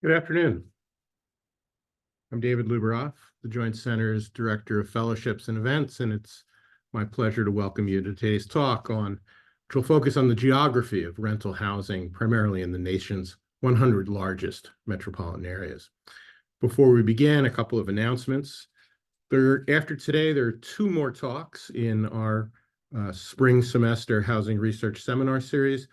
Good afternoon. I'm David Luberoff, the Joint Center's Director of Fellowships and Events, and it's my pleasure to welcome you to today's talk which will focus on the geography of rental housing, primarily in the nation's 100 largest metropolitan areas. Before we begin, a couple of announcements. After today, there are two more talks in our spring semester housing research seminar series.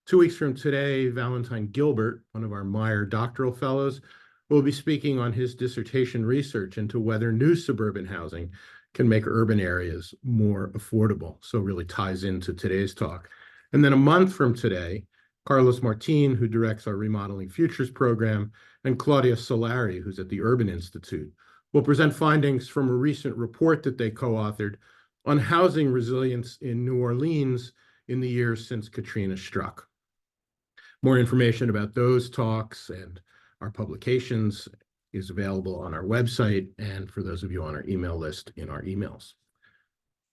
2 weeks from today, Valentine Gilbert, one of our Meyer Doctoral Fellows, will be speaking on his dissertation research into whether new suburban housing can make urban areas more affordable. So it really ties into today's talk. And then a month from today, Carlos Martin, who directs our Remodeling Futures program, and Claudia Solari, who's at the Urban Institute, will present findings from a recent report that they co-authored on housing resilience in New Orleans in the years since Katrina struck. More information about those talks and our publications is available on our website and for those of you on our email list in our emails.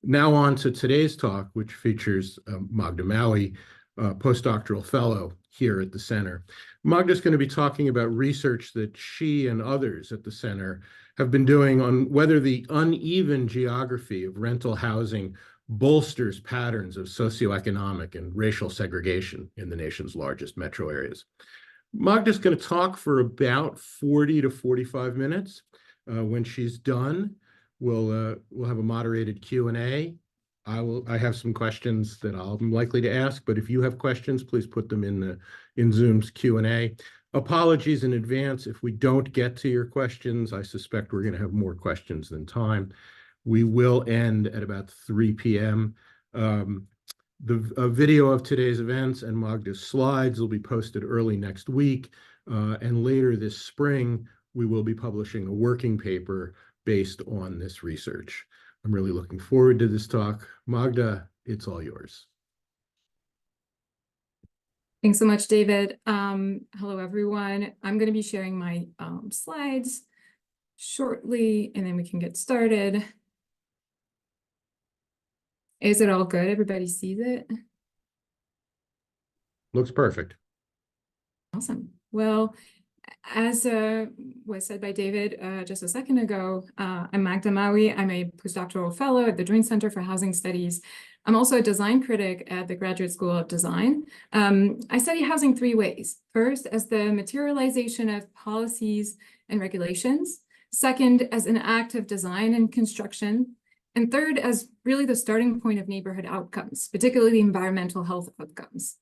Now on to today's talk, which features Magda Maaoui, Postdoctoral Fellow here at the Center. Magda's going to be talking about research that she and others at the Center have been doing on whether the uneven geography of rental housing bolsters patterns of socioeconomic and racial segregation in the nation's largest metro areas. Magda's going to talk for about 40 to 45 minutes. When she's done, we'll have a moderated Q&A. I have some questions that I'm likely to ask, but if you have questions, please put them in Zoom's Q&A. Apologies in advance if we don't get to your questions. I suspect we're going to have more questions than time. We will end at about 3 p.m. The video of today's events and Magda's slides will be posted early next week. And later this spring, we will be publishing a working paper based on this research. I'm really looking forward to this talk. Magda, it's all yours. Thanks so much, David. Hello, everyone. I'm going to be sharing my slides shortly, and then we can get started. Is it all good? Everybody sees it? Looks perfect. Awesome. Well, as was said by David just a second ago, I'm Magda Maaoui. I'm a postdoctoral fellow at the Joint Center for Housing Studies. I'm also a design critic at the Graduate School of Design. I study housing three ways. First, as the materialization of policies and regulations. Second, as an act of design and construction. And third, as really the starting point of neighborhood outcomes, particularly environmental health outcomes.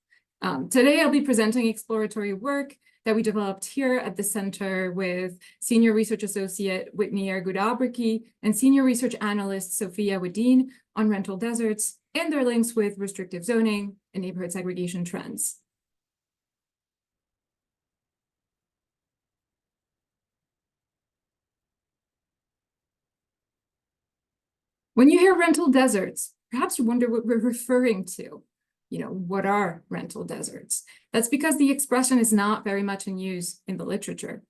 Today, I'll be presenting exploratory work that we developed here at the center with Senior Research Associate Whitney Airgood-Obrycki and Senior Research Analyst Sophia Wedeen on rental deserts and their links with restrictive zoning and neighborhood segregation trends. When you hear rental deserts, perhaps you wonder what we're referring to. What are rental deserts? That's because the expression is not very much in use in the literature.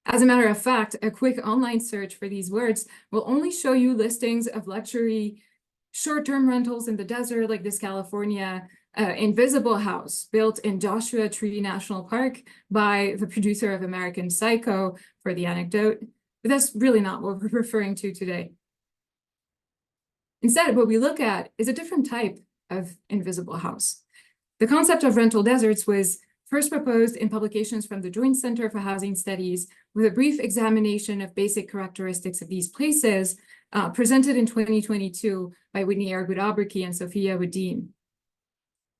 As a matter of fact, a quick online search for these words will only show you listings of luxury short-term rentals in the desert, like this California invisible house built in Joshua Tree National Park by the producer of American Psycho, for the anecdote. But that's really not what we're referring to today. Instead, what we look at is a different type of invisible house. The concept of rental deserts was first proposed in publications from the Joint Center for Housing Studies with a brief examination of basic characteristics of these places presented in 2022 by Whitney Airgood-Obrycki and Sophia Wedeen.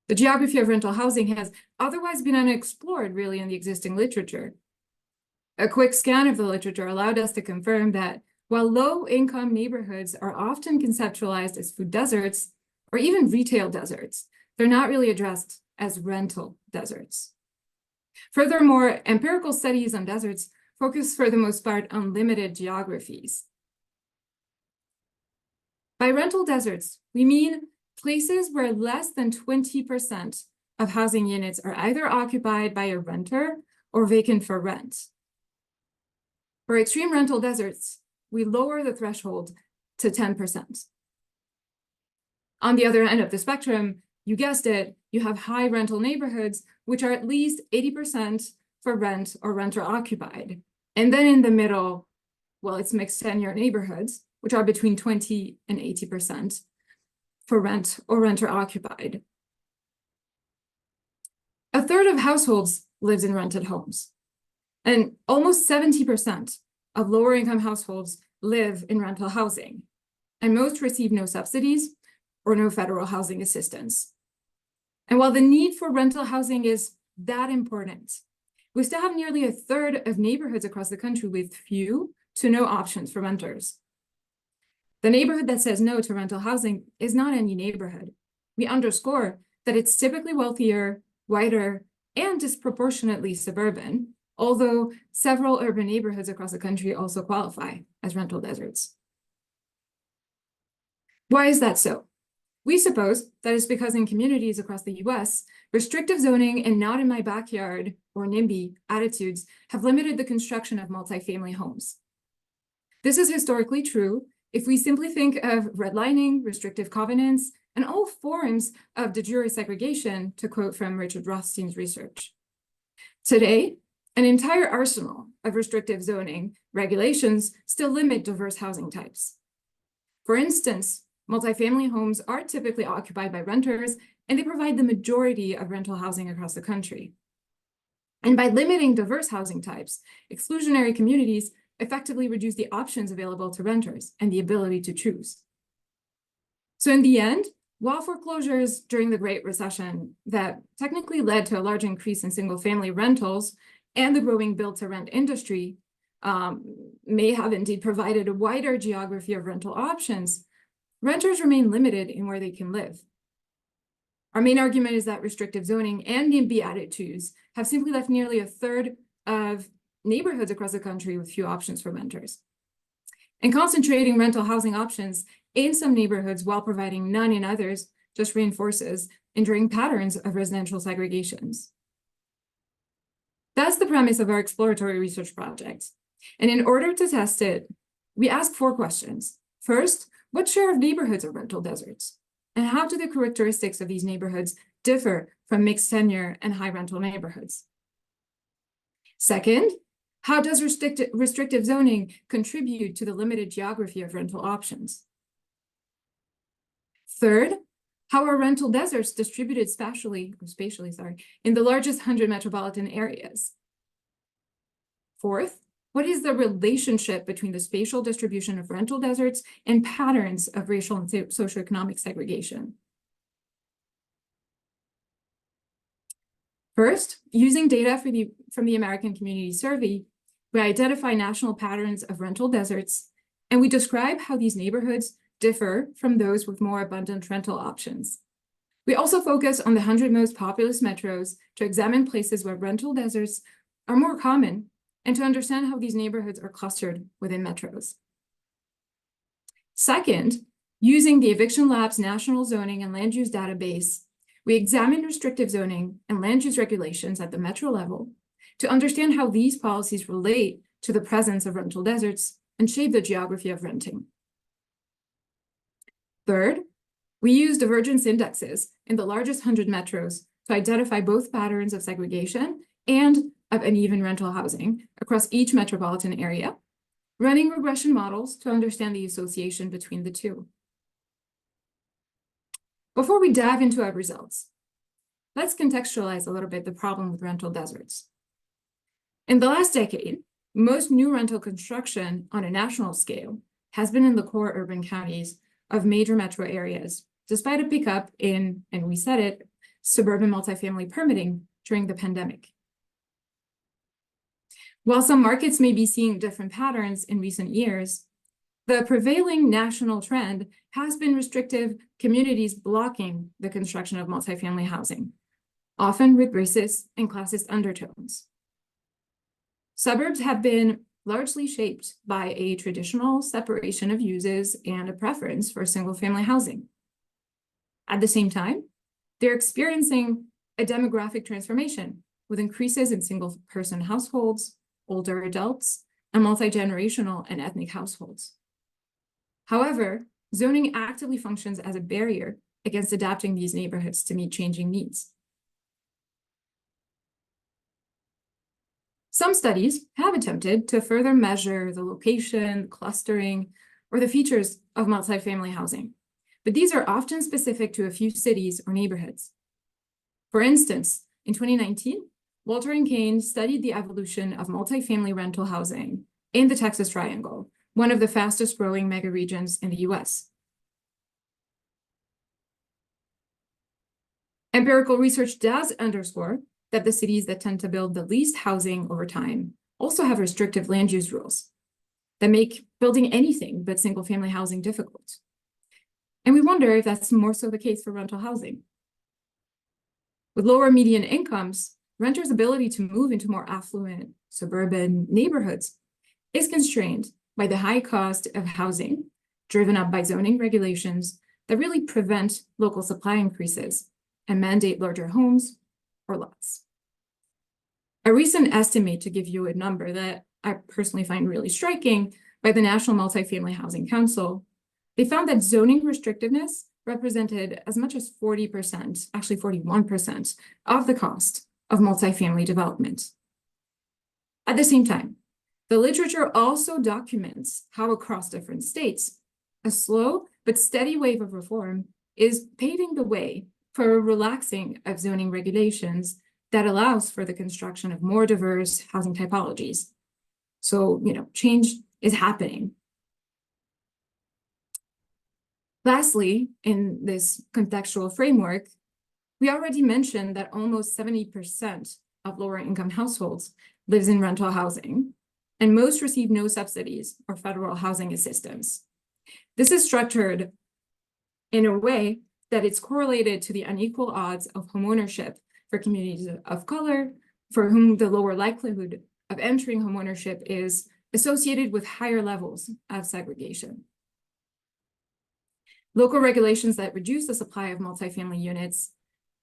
The geography of rental housing has otherwise been unexplored really in the existing literature. A quick scan of the literature allowed us to confirm that while low-income neighborhoods are often conceptualized as food deserts or even retail deserts, they're not really addressed as rental deserts. Furthermore, empirical studies on deserts focus for the most part on limited geographies. By rental deserts, we mean places where less than 20% of housing units are either occupied by a renter or vacant for rent. For extreme rental deserts, we lower the threshold to 10%. On the other end of the spectrum, you guessed it, you have high rental neighborhoods which are at least 80% for rent or renter occupied. And then in the middle, well, it's mixed tenure neighborhoods, which are between 20 and 80% for rent or renter occupied. A third of households lives in rented homes, and almost 70% of lower income households live in rental housing, and most receive no subsidies or no federal housing assistance. And while the need for rental housing is that important, we still have nearly a third of neighborhoods across the country with few to no options for renters. The neighborhood that says no to rental housing is not any neighborhood. We underscore that it's typically wealthier, whiter, and disproportionately suburban, although several urban neighborhoods across the country also qualify as rental deserts. Why is that so? We suppose that it's because in communities across the US, restrictive zoning and not in my backyard, or NIMBY, attitudes have limited the construction of multifamily homes. This is historically true if we simply think of redlining, restrictive covenants, and all forms of de jure segregation, to quote from Richard Rothstein's research. Today, an entire arsenal of restrictive zoning regulations still limit diverse housing types. For instance, multifamily homes are typically occupied by renters, and they provide the majority of rental housing across the country. And by limiting diverse housing types, exclusionary communities effectively reduce the options available to renters and the ability to choose. So in the end, while foreclosures during the Great Recession that technically led to a large increase in single-family rentals and the growing build-to-rent industry may have indeed provided a wider geography of rental options, renters remain limited in where they can live. Our main argument is that restrictive zoning and NIMBY attitudes have simply left nearly a third of neighborhoods across the country with few options for renters. And concentrating rental housing options in some neighborhoods while providing none in others just reinforces enduring patterns of residential segregations. That's the premise of our exploratory research project. And in order to test it, we ask 4 questions. First, what share of neighborhoods are rental deserts? And how do the characteristics of these neighborhoods differ from mixed tenure and high rental neighborhoods? Second, how does restrictive zoning contribute to the limited geography of rental options? Third, how are rental deserts distributed spatially, in the largest 100 metropolitan areas? Fourth, what is the relationship between the spatial distribution of rental deserts and patterns of racial and socioeconomic segregation? First, using data from the American Community Survey, we identify national patterns of rental deserts, and we describe how these neighborhoods differ from those with more abundant rental options. We also focus on the 100 most populous metros to examine places where rental deserts are more common and to understand how these neighborhoods are clustered within metros. Second, using the Eviction Lab's National Zoning and Land Use Database, we examine restrictive zoning and land use regulations at the metro level to understand how these policies relate to the presence of rental deserts and shape the geography of renting. Third, we use divergence indexes in the largest 100 metros to identify both patterns of segregation and of uneven rental housing across each metropolitan area, running regression models to understand the association between the two. Before we dive into our results, let's contextualize a little bit the problem with rental deserts. In the last decade, most new rental construction on a national scale has been in the core urban counties of major metro areas, despite a pickup in, and we said it, suburban multifamily permitting during the pandemic. While some markets may be seeing different patterns in recent years, the prevailing national trend has been restrictive communities blocking the construction of multifamily housing, often with racist and classist undertones. Suburbs have been largely shaped by a traditional separation of uses and a preference for single-family housing. At the same time, they're experiencing a demographic transformation with increases in single-person households, older adults, and multi-generational and ethnic households. However, zoning actively functions as a barrier against adapting these neighborhoods to meet changing needs. Some studies have attempted to further measure the location, clustering, or the features of multifamily housing, but these are often specific to a few cities or neighborhoods. For instance, in 2019, Walter and Kane studied the evolution of multifamily rental housing in the Texas Triangle, one of the fastest growing megaregions in the US. Empirical research does underscore that the cities that tend to build the least housing over time also have restrictive land use rules that make building anything but single-family housing difficult. And we wonder if that's more so the case for rental housing. With lower median incomes, renters' ability to move into more affluent suburban neighborhoods is constrained by the high cost of housing, driven up by zoning regulations that really prevent local supply increases and mandate larger homes or lots. A recent estimate, to give you a number that I personally find really striking, by the National Multifamily Housing Council, they found that zoning restrictiveness represented as much as 40%, actually 41%, of the cost of multifamily development. At the same time, the literature also documents how across different states, a slow but steady wave of reform is paving the way for a relaxing of zoning regulations that allows for the construction of more diverse housing typologies. So, change is happening. Lastly, in this contextual framework, we already mentioned that almost 70% of lower income households lives in rental housing, and most receive no subsidies or federal housing assistance. This is structured in a way that it's correlated to the unequal odds of homeownership for communities of color, for whom the lower likelihood of entering homeownership is associated with higher levels of segregation. Local regulations that reduce the supply of multifamily units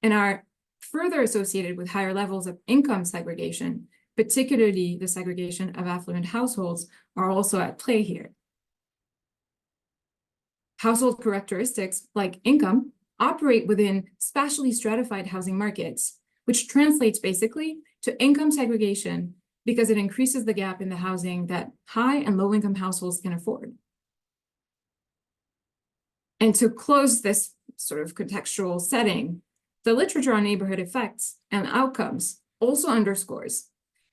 and are further associated with higher levels of income segregation, particularly the segregation of affluent households, are also at play here. Household characteristics like income operate within spatially stratified housing markets, which translates basically to income segregation because it increases the gap in the housing that high and low income households can afford. And to close this sort of contextual setting, the literature on neighborhood effects and outcomes also underscores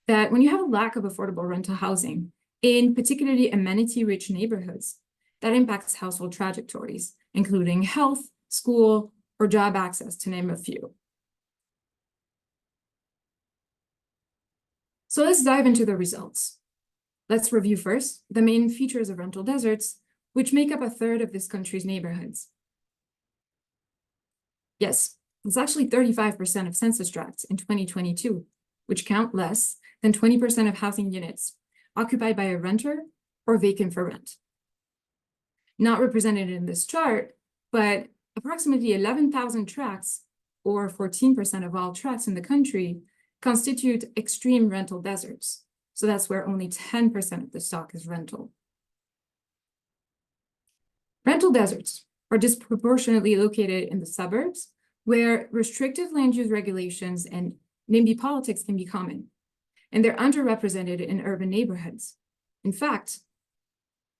that when you have a lack of affordable rental housing in particularly amenity-rich neighborhoods, that impacts household trajectories, including health, school, or job access, to name a few. So let's dive into the results. Let's review first the main features of rental deserts, which make up a third of this country's neighborhoods. Yes, it's actually 35% of census tracts in 2022, which count less than 20% of housing units occupied by a renter or vacant for rent. Not represented in this chart, but approximately 11,000 tracts, or 14% of all tracts in the country, constitute extreme rental deserts. So that's where only 10% of the stock is rental. Rental deserts are disproportionately located in the suburbs, where restrictive land use regulations and NIMBY politics can be common, and they're underrepresented in urban neighborhoods. In fact,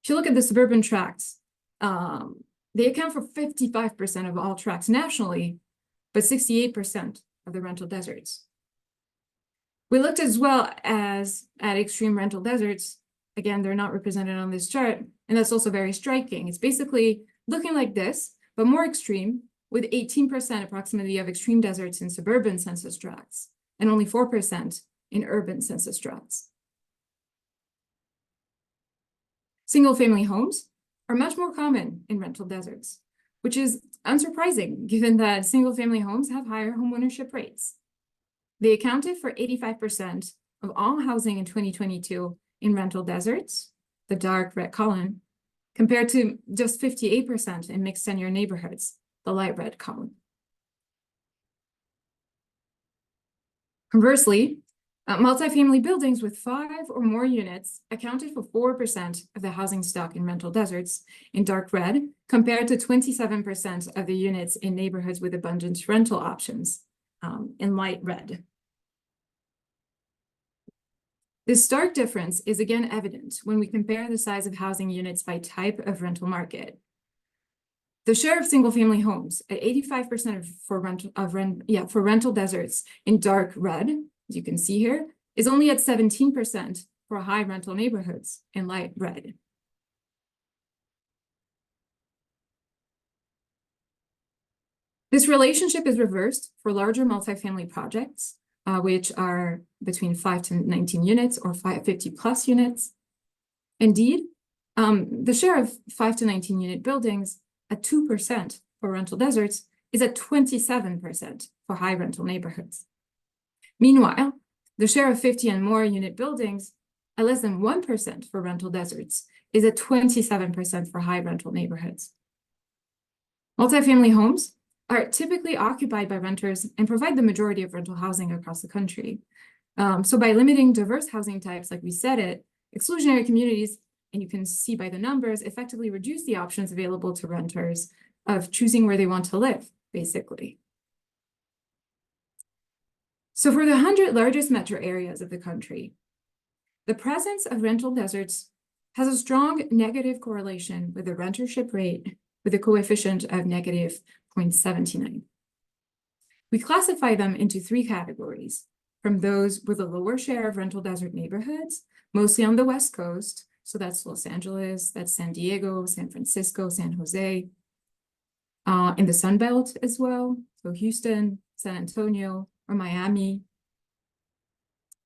if you look at the suburban tracts, they account for 55% of all tracts nationally, but 68% of the rental deserts. We looked as well as at extreme rental deserts. Again, they're not represented on this chart, and that's also very striking. It's basically looking like this, but more extreme, with 18% approximately of extreme deserts in suburban census tracts, and only 4% in urban census tracts. Single-family homes are much more common in rental deserts, which is unsurprising given that single-family homes have higher homeownership rates. They accounted for 85% of all housing in 2022 in rental deserts, the dark red column, compared to just 58% in mixed tenure neighborhoods, the light red column. Conversely, multifamily buildings with 5 or more units accounted for 4% of the housing stock in rental deserts in dark red, compared to 27% of the units in neighborhoods with abundant rental options in light red. This stark difference is again evident when we compare the size of housing units by type of rental market. The share of single-family homes at 85% for rental deserts in dark red, as you can see here, is only at 17% for high rental neighborhoods in light red. This relationship is reversed for larger multifamily projects, which are between 5 to 19 units or 50 plus units. Indeed, the share of 5 to 19 unit buildings at 2% for rental deserts is at 27% for high rental neighborhoods. Meanwhile, the share of 50 and more unit buildings at less than 1% for rental deserts is at 27% for high rental neighborhoods. Multifamily homes are typically occupied by renters and provide the majority of rental housing across the country. So by limiting diverse housing types, like we said it, exclusionary communities, and you can see by the numbers, effectively reduce the options available to renters of choosing where they want to live, basically. So for the 100 largest metro areas of the country, the presence of rental deserts has a strong negative correlation with the rentership rate with a coefficient of negative 0.79. We classify them into 3 categories, from those with a lower share of rental desert neighborhoods, mostly on the West Coast. So that's Los Angeles, that's San Diego, San Francisco, San Jose, in the Sun Belt as well. So Houston, San Antonio, or Miami,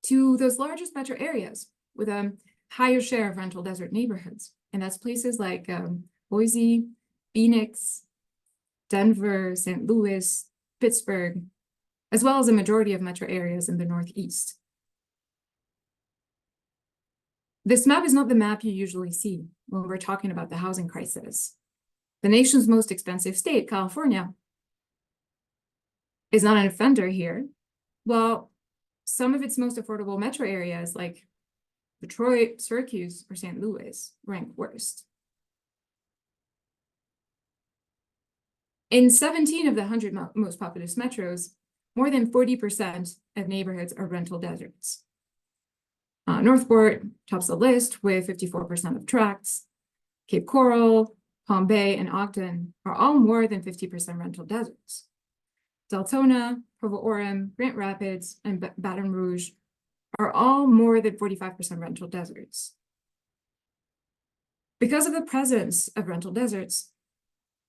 to those largest metro areas with a higher share of rental desert neighborhoods. And that's places like Boise, Phoenix, Denver, St. Louis, Pittsburgh, as well as a majority of metro areas in the Northeast. This map is not the map you usually see when we're talking about the housing crisis. The nation's most expensive state, California, is not an offender here. Well, some of its most affordable metro areas like Detroit, Syracuse, or St. Louis rank worst. In 17 of the 100 most populous metros, more than 40% of neighborhoods are rental deserts. Northport tops the list with 54% of tracts. Cape Coral, Palm Bay, and Ogden are all more than 50% rental deserts. Deltona, Provo Orem, Grand Rapids, and Baton Rouge are all more than 45% rental deserts. Because of the presence of rental deserts,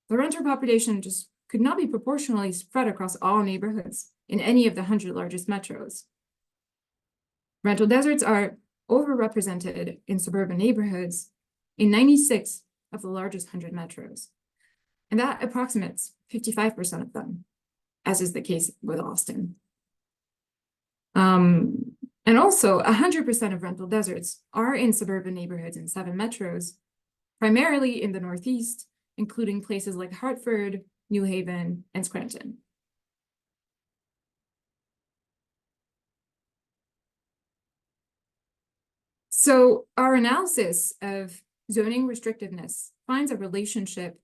the renter population just could not be proportionally spread across all neighborhoods in any of the 100 largest metros. Rental deserts are overrepresented in suburban neighborhoods in 96 of the largest 100 metros, and that approximates 55% of them, as is the case with Austin. And also 100% of rental deserts are in suburban neighborhoods in 7 metros, primarily in the Northeast, including places like Hartford, New Haven, and Scranton. So our analysis of zoning restrictiveness finds a relationship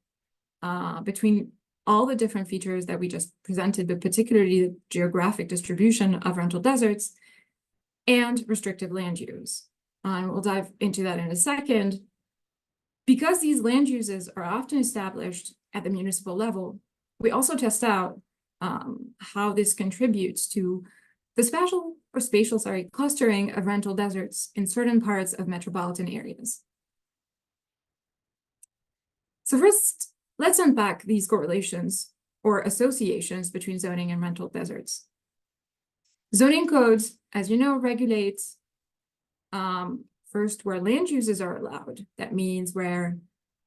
between all the different features that we just presented, but particularly the geographic distribution of rental deserts and restrictive land use. And we'll dive into that in a second. Because these land uses are often established at the municipal level, we also test out how this contributes to the spatial clustering of rental deserts in certain parts of metropolitan areas. So first, let's unpack these correlations or associations between zoning and rental deserts. Zoning codes, as you know, regulate first where land uses are allowed. That means where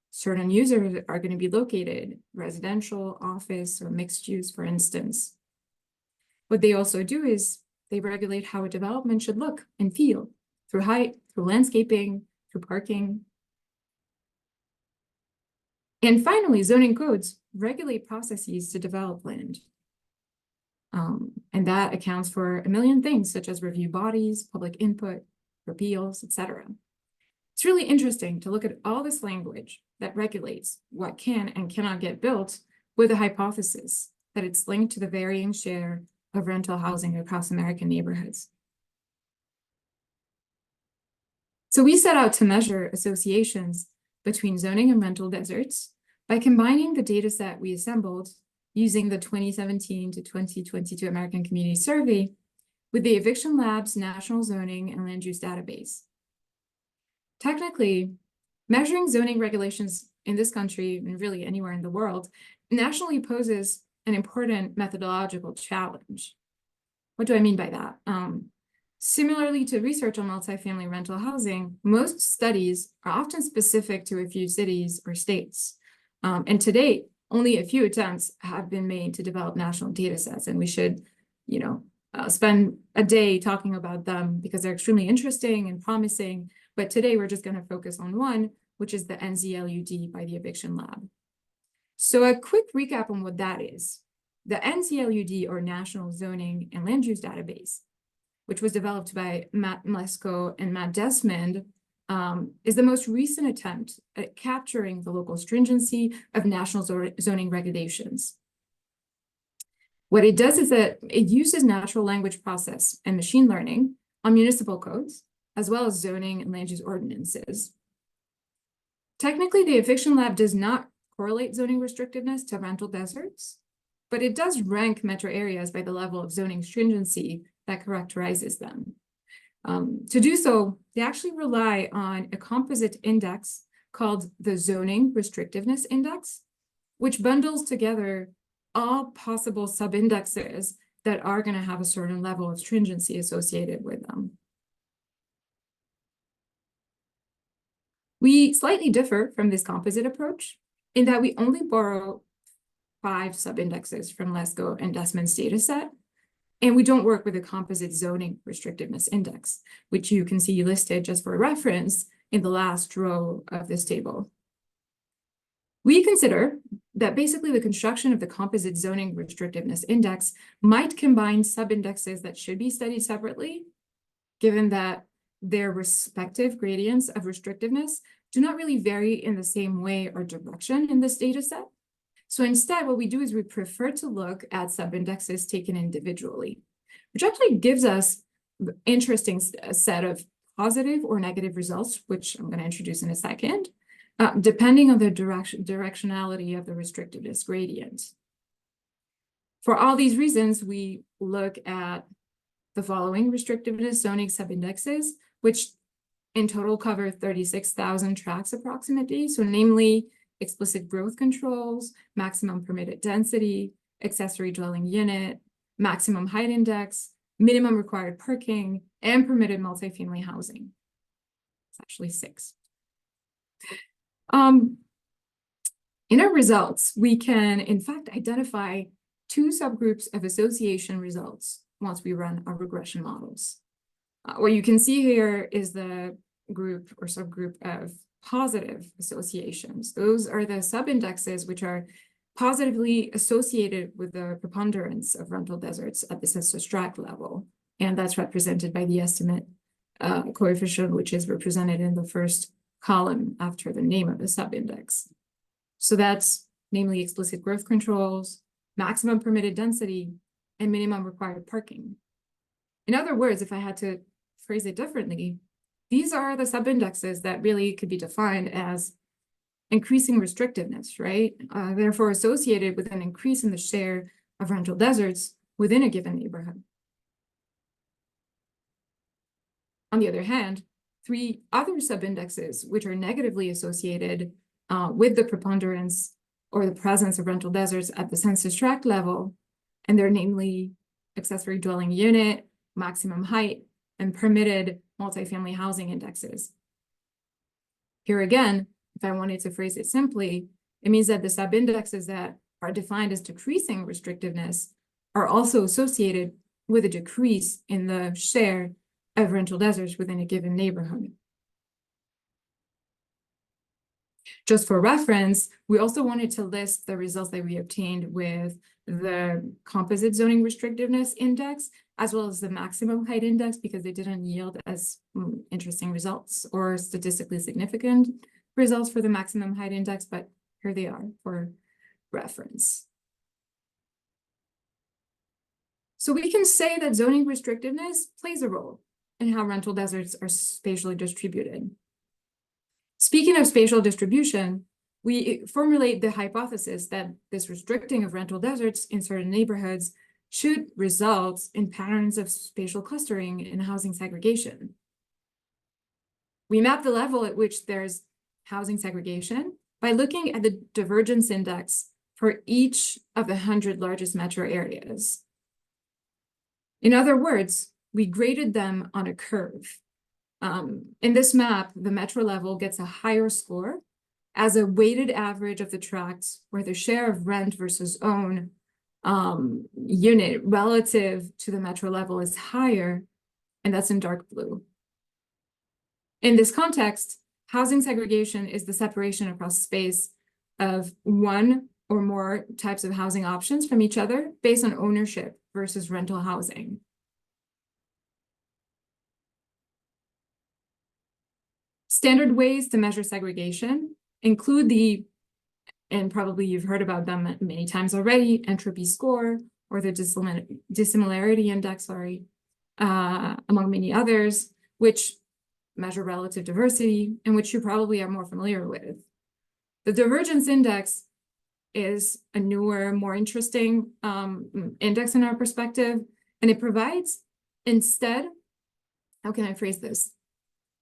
certain users are going to be located, residential, office, or mixed use, for instance. What they also do is they regulate how a development should look and feel through height, through landscaping, through parking. And finally, zoning codes regulate processes to develop land. And that accounts for a million things, such as review bodies, public input, appeals, etc. It's really interesting to look at all this language that regulates what can and cannot get built with a hypothesis that it's linked to the varying share of rental housing across American neighborhoods. So we set out to measure associations between zoning and rental deserts by combining the data set we assembled using the 2017 to 2022 American Community Survey with the Eviction Lab's National Zoning and Land Use Database. Technically, measuring zoning regulations in this country, and really anywhere in the world, nationally poses an important methodological challenge. What do I mean by that? Similarly to research on multifamily rental housing, most studies are often specific to a few cities or states. And to date, only a few attempts have been made to develop national data sets, and we should, spend a day talking about them because they're extremely interesting and promising. But today we're just going to focus on one, which is the NZLUD by the Eviction Lab. So a quick recap on what that is. The NZLUD, or National Zoning and Land Use Database, which was developed by Matt Mlesko and Matt Desmond, is the most recent attempt at capturing the local stringency of national zoning regulations. What it does is that it uses natural language process and machine learning on municipal codes, as well as zoning and land use ordinances. Technically, the Eviction Lab does not correlate zoning restrictiveness to rental deserts, but it does rank metro areas by the level of zoning stringency that characterizes them. To do so, they actually rely on a composite index called the Zoning Restrictiveness Index, which bundles together all possible sub-indexes that are going to have a certain level of stringency associated with them. We slightly differ from this composite approach in that we only borrow 5 sub-indexes from Lesko and Desmond's data set, and we don't work with a composite zoning restrictiveness index, which you can see listed just for reference in the last row of this table. We consider that basically the construction of the composite zoning restrictiveness index might combine sub-indexes that should be studied separately, given that their respective gradients of restrictiveness do not really vary in the same way or direction in this data set. So instead, what we do is we prefer to look at sub-indexes taken individually, which actually gives us an interesting set of positive or negative results, which I'm going to introduce in a second, depending on the directionality of the restrictiveness gradient. For all these reasons, we look at the following restrictiveness zoning sub-indexes, which in total cover 36,000 tracts approximately. So namely, explicit growth controls, maximum permitted density, accessory dwelling unit, maximum height index, minimum required parking, and permitted multifamily housing. It's actually 6. In our results, we can, in fact, identify 2 subgroups of association results once we run our regression models. What you can see here is the group or subgroup of positive associations. Those are the sub-indexes which are positively associated with the preponderance of rental deserts at the census tract level. And that's represented by the estimate coefficient, which is represented in the first column after the name of the sub-index. So that's namely explicit growth controls, maximum permitted density, and minimum required parking. In other words, if I had to phrase it differently, these are the sub-indexes that really could be defined as increasing restrictiveness, right? Therefore associated with an increase in the share of rental deserts within a given neighborhood. On the other hand, 3 other sub-indexes, which are negatively associated with the preponderance or the presence of rental deserts at the census tract level, and they're namely accessory dwelling unit, maximum height, and permitted multifamily housing indexes. Here again, if I wanted to phrase it simply, it means that the sub-indexes that are defined as decreasing restrictiveness are also associated with a decrease in the share of rental deserts within a given neighborhood. Just for reference, we also wanted to list the results that we obtained with the composite zoning restrictiveness index, as well as the maximum height index, because they didn't yield as interesting results or statistically significant results for the maximum height index, but here they are for reference. So we can say that zoning restrictiveness plays a role and how rental deserts are spatially distributed. Speaking of spatial distribution, we formulate the hypothesis that this restricting of rental deserts in certain neighborhoods should result in patterns of spatial clustering and housing segregation. We map the level at which there's housing segregation by looking at the divergence index for each of the 100 largest metro areas. In other words, we graded them on a curve. In this map, the metro level gets a higher score as a weighted average of the tracts where the share of rent versus own unit relative to the metro level is higher, and that's in dark blue. In this context, housing segregation is the separation across space of one or more types of housing options from each other based on ownership versus rental housing. Standard ways to measure segregation include and probably you've heard about them many times already, entropy score, or the dissimilarity index, among many others, which measure relative diversity, and which you probably are more familiar with. The divergence index is a newer, more interesting index in our perspective, and it provides instead, how can I phrase this?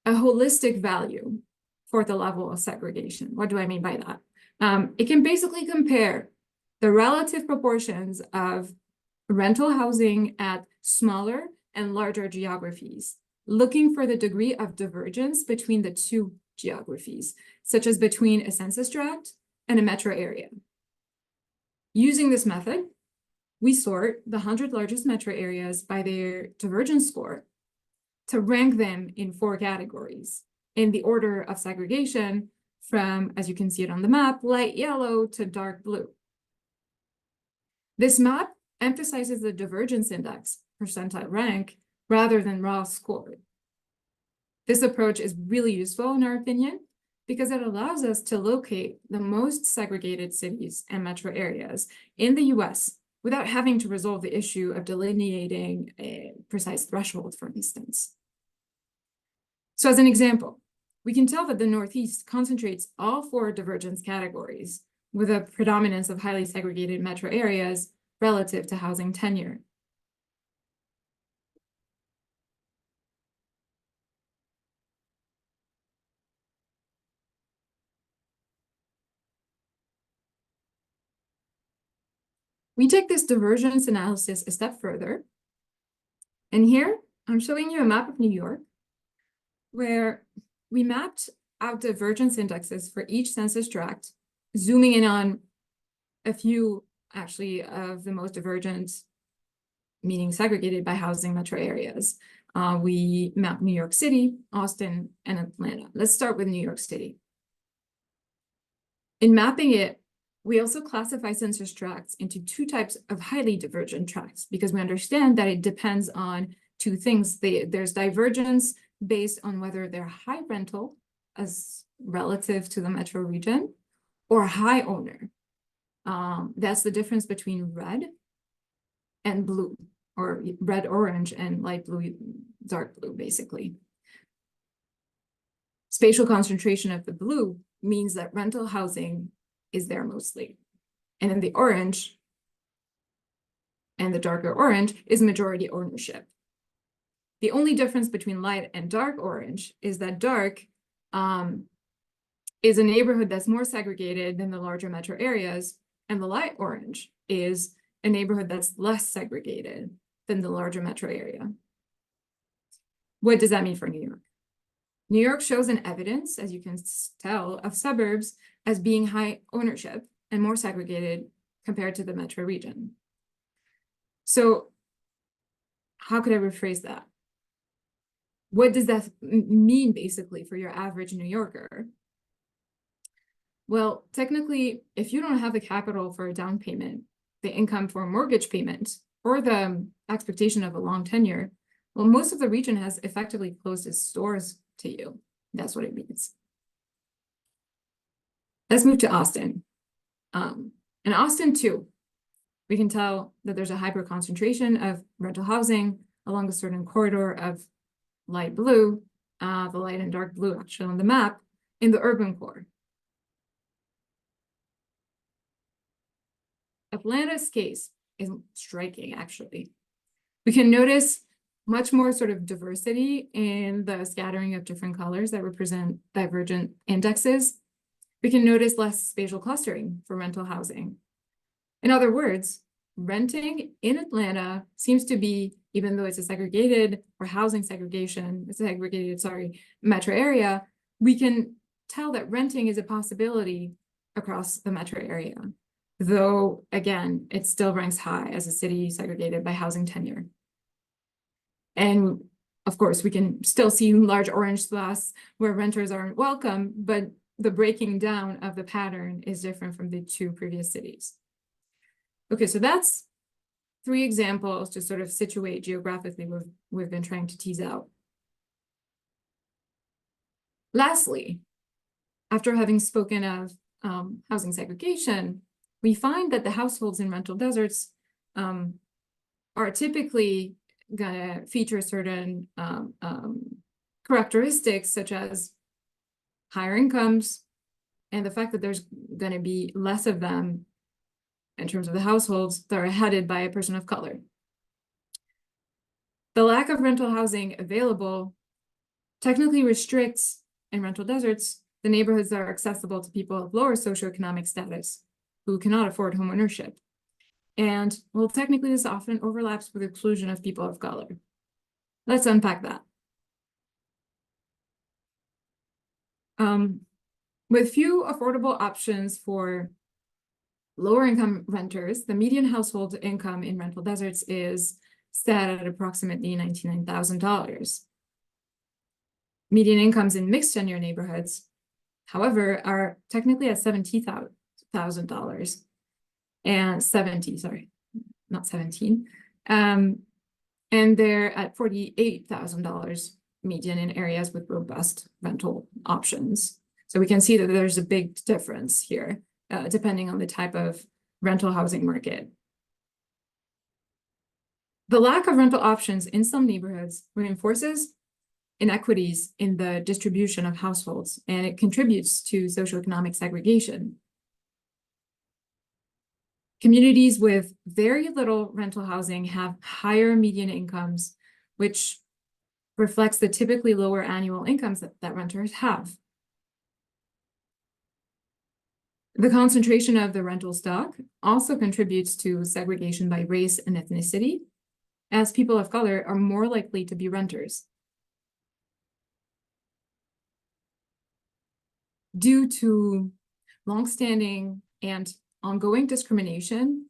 A holistic value for the level of segregation. What do I mean by that? It can basically compare the relative proportions of rental housing at smaller and larger geographies, looking for the degree of divergence between the two geographies, such as between a census tract and a metro area. Using this method, we sort the 100 largest metro areas by their divergence score to rank them in 4 categories in the order of segregation from, as you can see it on the map, light yellow to dark blue. This map emphasizes the divergence index, percentile rank, rather than raw score. This approach is really useful in our opinion because it allows us to locate the most segregated cities and metro areas in the US without having to resolve the issue of delineating a precise threshold, for instance. So as an example, we can tell that the Northeast concentrates all 4 divergence categories with a predominance of highly segregated metro areas relative to housing tenure. We take this divergence analysis a step further. And here I'm showing you a map of New York where we mapped out divergence indexes for each census tract, zooming in on a few actually of the most divergent, meaning segregated by housing metro areas. We mapped New York City, Austin, and Atlanta. Let's start with New York City. In mapping it, we also classify census tracts into 2 types of highly divergent tracts because we understand that it depends on 2 things. There's divergence based on whether they're high rental as relative to the metro region or high owner. That's the difference between red and blue, or red, orange, and light blue, dark blue, basically. Spatial concentration of the blue means that rental housing is there mostly. And then the orange and the darker orange is majority ownership. The only difference between light and dark orange is that dark is a neighborhood that's more segregated than the larger metro areas, and the light orange is a neighborhood that's less segregated than the larger metro area. What does that mean for New York? New York shows an evidence, as you can tell, of suburbs as being high ownership and more segregated compared to the metro region. So how could I rephrase that? What does that mean basically for your average New Yorker? Well, technically, if you don't have the capital for a down payment, the income for a mortgage payment, or the expectation of a long tenure, well, most of the region has effectively closed its doors to you. That's what it means. Let's move to Austin. In Austin, too, we can tell that there's a hyper concentration of rental housing along a certain corridor of light blue, the light and dark blue actually on the map, in the urban core. Atlanta's case is striking, actually. We can notice much more sort of diversity in the scattering of different colors that represent divergent indexes. We can notice less spatial clustering for rental housing. In other words, renting in Atlanta seems to be, even though it's a segregated or housing segregation, it's a segregated, sorry, metro area, we can tell that renting is a possibility across the metro area. Though, again, it still ranks high as a city segregated by housing tenure. And of course, we can still see large orange swaths where renters aren't welcome, but the breaking down of the pattern is different from the two previous cities. Okay, so that's 3 examples to sort of situate geographically what we've been trying to tease out. Lastly, after having spoken of housing segregation, we find that the households in rental deserts are typically gonna feature certain characteristics such as higher incomes and the fact that there's gonna be less of them in terms of the households that are headed by a person of color. The lack of rental housing available technically restricts in rental deserts the neighborhoods that are accessible to people of lower socioeconomic status who cannot afford homeownership. And well, technically this often overlaps with exclusion of people of color. Let's unpack that. With few affordable options for lower income renters, the median household income in rental deserts is set at approximately $99,000. Median incomes in mixed tenure neighborhoods, however, are technically at $70,000 and 70, sorry, not 17. And they're at $48,000 median in areas with robust rental options. So we can see that there's a big difference here, depending on the type of rental housing market. The lack of rental options in some neighborhoods reinforces inequities in the distribution of households, and it contributes to socioeconomic segregation. Communities with very little rental housing have higher median incomes, which reflects the typically lower annual incomes that renters have. The concentration of the rental stock also contributes to segregation by race and ethnicity, as people of color are more likely to be renters. Due to longstanding and ongoing discrimination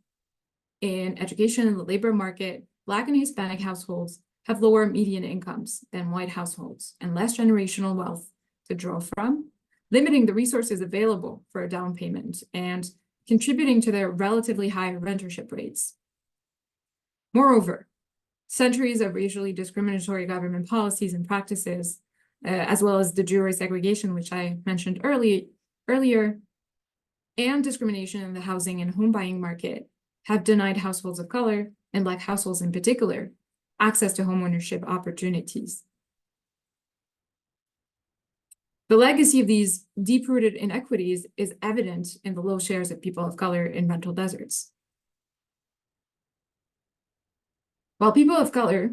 in education and the labor market, Black and Hispanic households have lower median incomes than white households and less generational wealth to draw from, limiting the resources available for a down payment and contributing to their relatively high rentership rates. Moreover, centuries of racially discriminatory government policies and practices, as well as de jure segregation, which I mentioned earlier, and discrimination in the housing and home buying market have denied households of color, and Black households in particular, access to homeownership opportunities. The legacy of these deep-rooted inequities is evident in the low shares of people of color in rental deserts. While people of color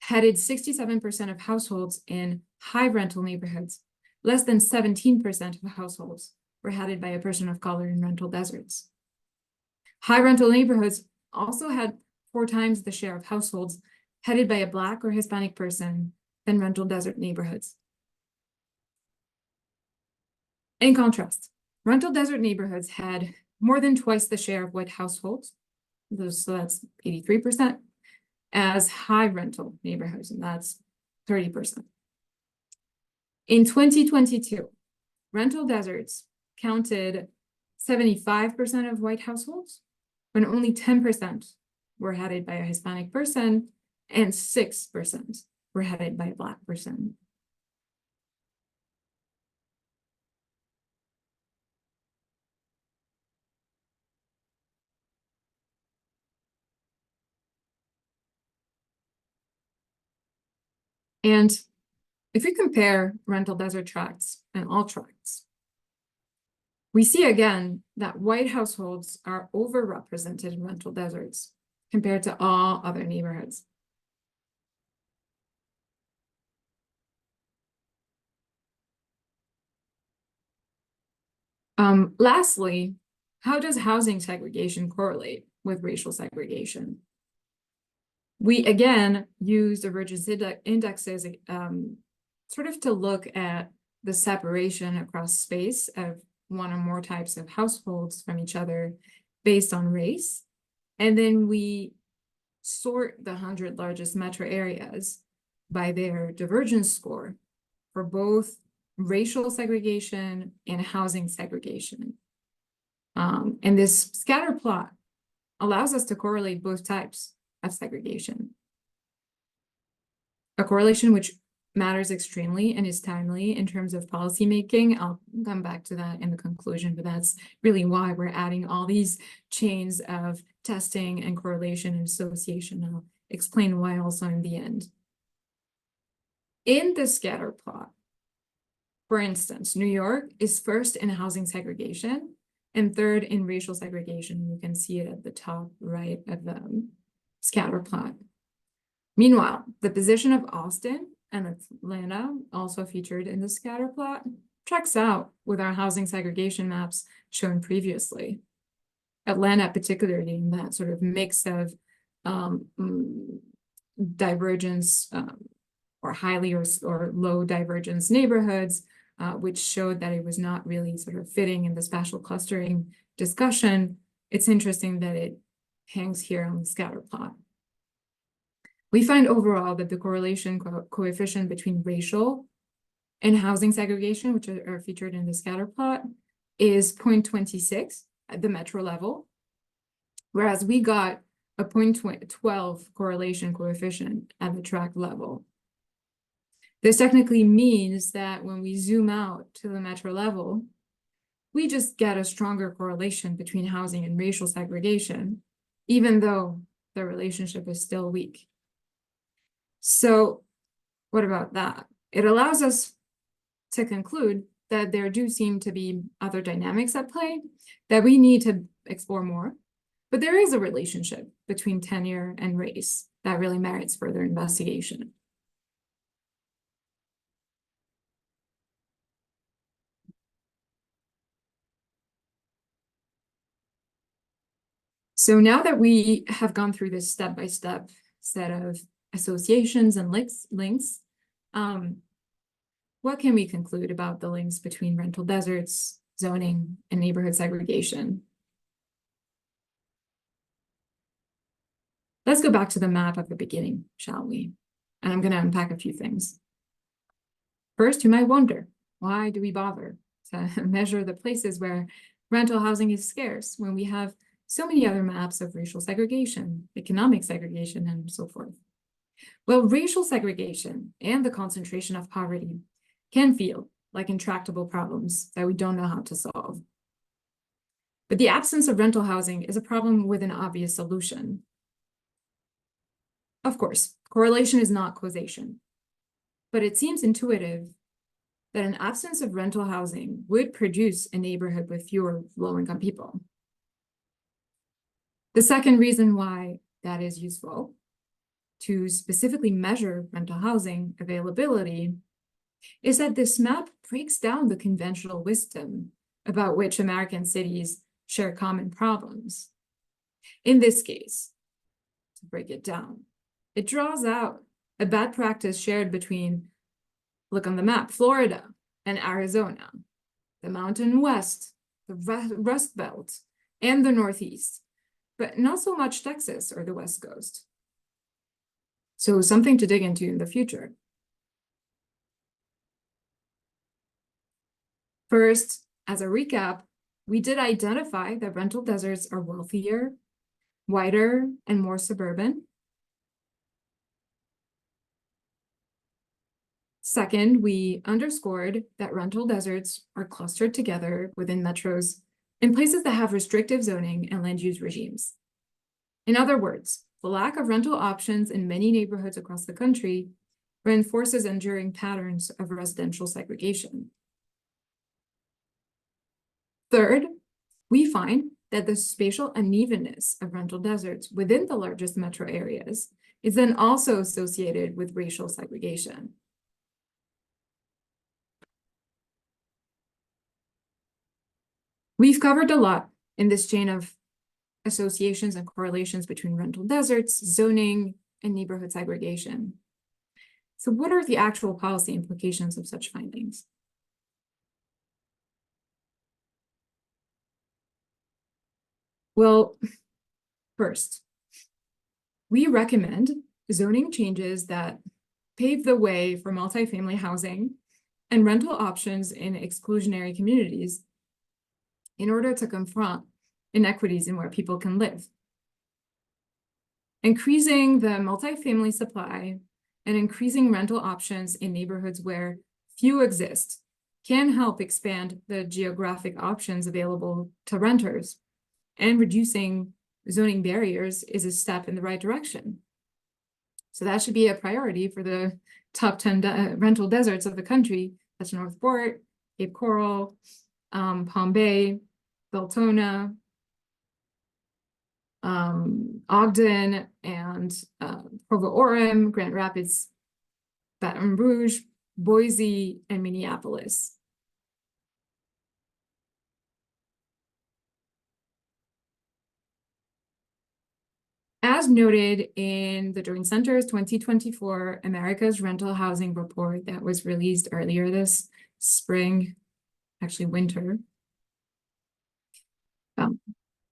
headed 67% of households in high rental neighborhoods, less than 17% of households were headed by a person of color in rental deserts. High rental neighborhoods also had 4 times the share of households headed by a Black or Hispanic person than rental desert neighborhoods. In contrast, rental desert neighborhoods had more than twice the share of white households, so that's 83%, as high rental neighborhoods, and that's 30%. In 2022, rental deserts counted 75% of white households, when only 10% were headed by a Hispanic person and 6% were headed by a Black person. And If we compare rental desert tracts and all tracts, we see again that white households are overrepresented in rental deserts compared to all other neighborhoods. Lastly, how does housing segregation correlate with racial segregation? We again use divergence indexes sort of to look at the separation across space of one or more types of households from each other based on race. And then we sort the 100 largest metro areas by their divergence score for both racial segregation and housing segregation. And this scatter plot allows us to correlate both types of segregation. A correlation which matters extremely and is timely in terms of policymaking. I'll come back to that in the conclusion, but that's really why we're adding all these chains of testing and correlation and association. I'll explain why also in the end. In the scatter plot, for instance, New York is first in housing segregation and third in racial segregation. You can see it at the top right of the scatter plot. Meanwhile, the position of Austin and Atlanta, also featured in the scatter plot, checks out with our housing segregation maps shown previously. Atlanta, particularly in that sort of mix of divergence or highly or low divergence neighborhoods, which showed that it was not really sort of fitting in the spatial clustering discussion. It's interesting that it hangs here on the scatter plot. We find overall that the correlation coefficient between racial and housing segregation, which are featured in the scatter plot, is 0.26 at the metro level, whereas we got a 0.12 correlation coefficient at the tract level. This technically means that when we zoom out to the metro level, we just get a stronger correlation between housing and racial segregation, even though the relationship is still weak. So what about that? It allows us to conclude that there do seem to be other dynamics at play that we need to explore more, but there is a relationship between tenure and race that really merits further investigation. So now that we have gone through this step-by-step set of associations and links, what can we conclude about the links between rental deserts, zoning, and neighborhood segregation? Let's go back to the map at the beginning, shall we? And I'm going to unpack a few things. First, you might wonder, why do we bother to measure the places where rental housing is scarce when we have so many other maps of racial segregation, economic segregation, and so forth? Well, racial segregation and the concentration of poverty can feel like intractable problems that we don't know how to solve. But the absence of rental housing is a problem with an obvious solution. Of course, correlation is not causation, but it seems intuitive that an absence of rental housing would produce a neighborhood with fewer low-income people. The second reason why that is useful to specifically measure rental housing availability is that this map breaks down the conventional wisdom about which American cities share common problems. In this case, to break it down, it draws out a bad practice shared between, look on the map, Florida and Arizona, the Mountain West, the Rust Belt, and the Northeast, but not so much Texas or the West Coast. So something to dig into in the future. First, as a recap, we did identify that rental deserts are wealthier, whiter, and more suburban. Second, we underscored that rental deserts are clustered together within metros in places that have restrictive zoning and land use regimes. In other words, the lack of rental options in many neighborhoods across the country reinforces enduring patterns of residential segregation. Third, we find that the spatial unevenness of rental deserts within the largest metro areas is then also associated with racial segregation. We've covered a lot in this chain of associations and correlations between rental deserts, zoning, and neighborhood segregation. So what are the actual policy implications of such findings? Well, first, we recommend zoning changes that pave the way for multifamily housing and rental options in exclusionary communities in order to confront inequities in where people can live. Increasing the multifamily supply and increasing rental options in neighborhoods where few exist can help expand the geographic options available to renters, and reducing zoning barriers is a step in the right direction. So that should be a priority for the top 10 rental deserts of the country. That's North Port, Cape Coral, Palm Bay, Beltona, Ogden, and Provo-Orem, Grand Rapids, Baton Rouge, Boise, and Minneapolis. As noted in the Joint Center's 2024 America's Rental Housing Report that was released earlier this spring, actually winter,